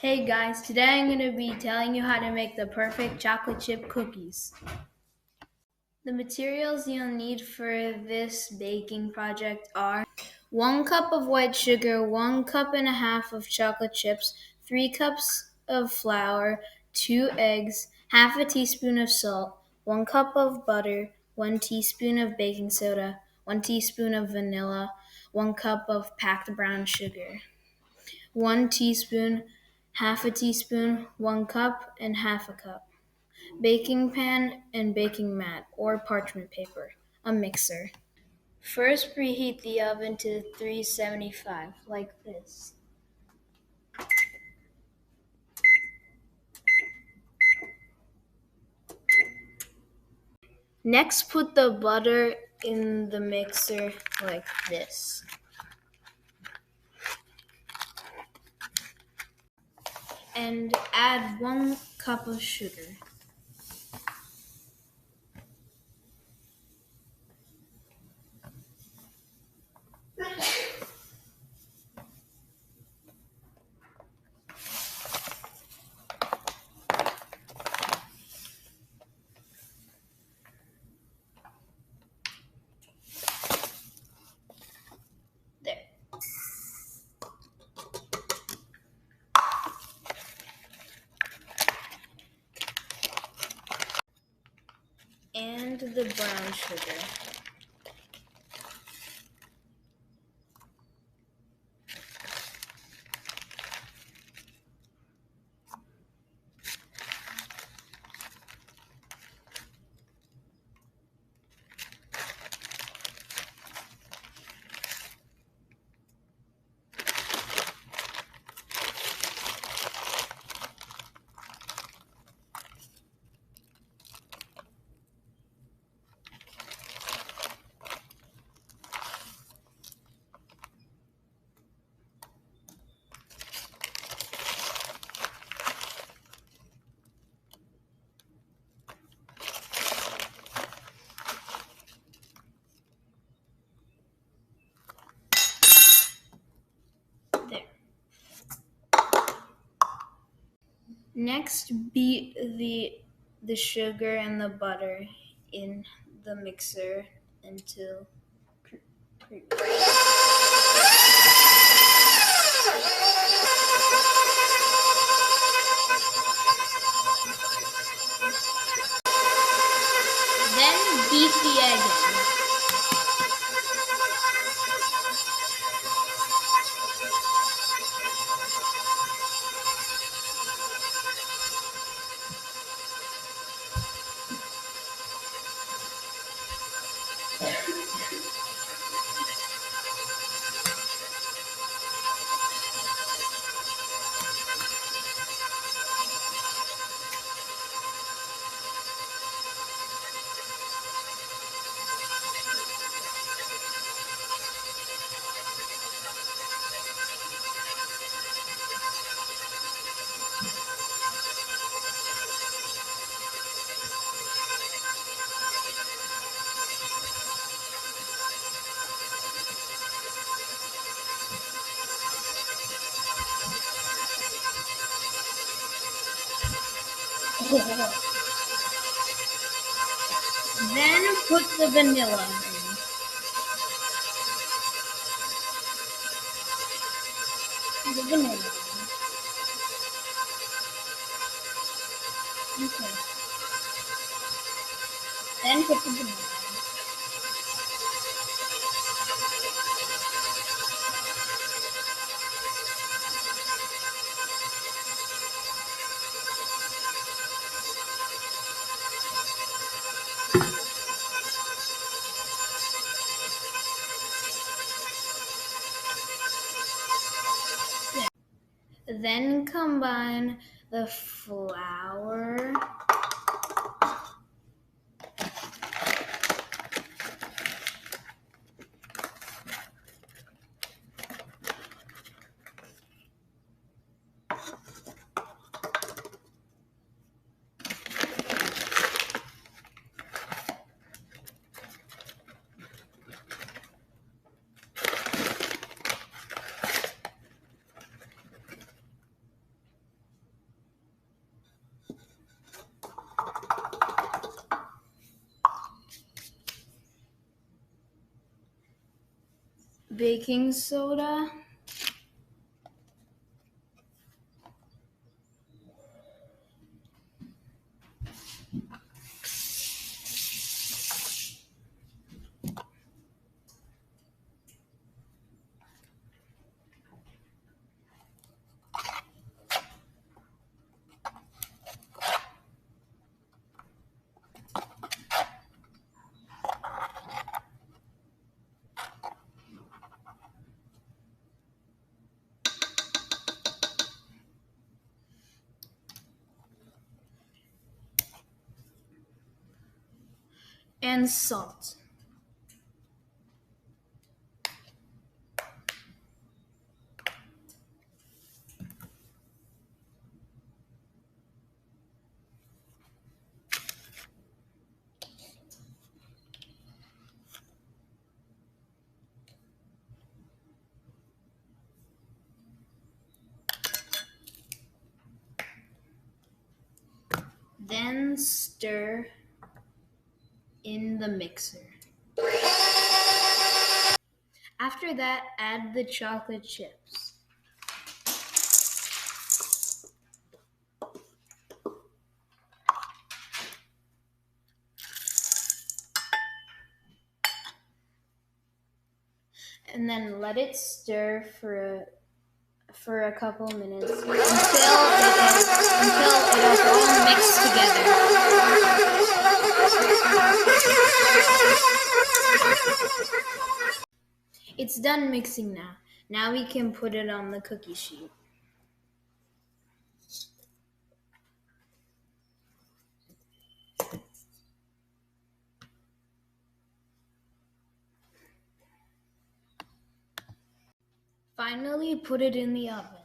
Hey guys, today I'm going to be telling you how to make the perfect chocolate chip cookies. The materials you'll need for this baking project are 1 cup of white sugar, 1.5 cups of chocolate chips, 3 cups of flour, 2 eggs, half a teaspoon of salt, 1 cup of butter, 1 teaspoon of baking soda, 1 teaspoon of vanilla, 1 cup of packed brown sugar. 1 teaspoon, half a teaspoon, 1 cup, and half a cup. Baking pan and baking mat or parchment paper. A mixer. First, preheat the oven to 375, like this. Next, put the butter in the mixer like this. And add 1 cup of sugar. There. And the brown sugar. There. Next, beat the sugar and the butter in the mixer until then beat the egg in. Then put the vanilla in. The vanilla. Okay. Then put the vanilla. Then combine the flour baking soda, and salt. Then stir in the mixer. After that, add the chocolate chips. And then let it stir for a couple minutes until it is all mixed together. It's done mixing now. Now we can put it on the cookie sheet. Finally, put it in the oven.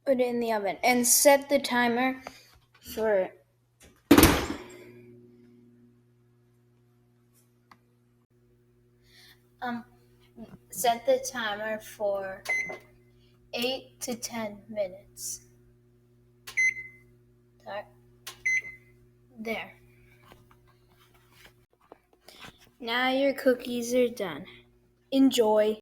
Put it in the oven and set the timer for 8 to 10 minutes. There. Now your cookies are done. Enjoy.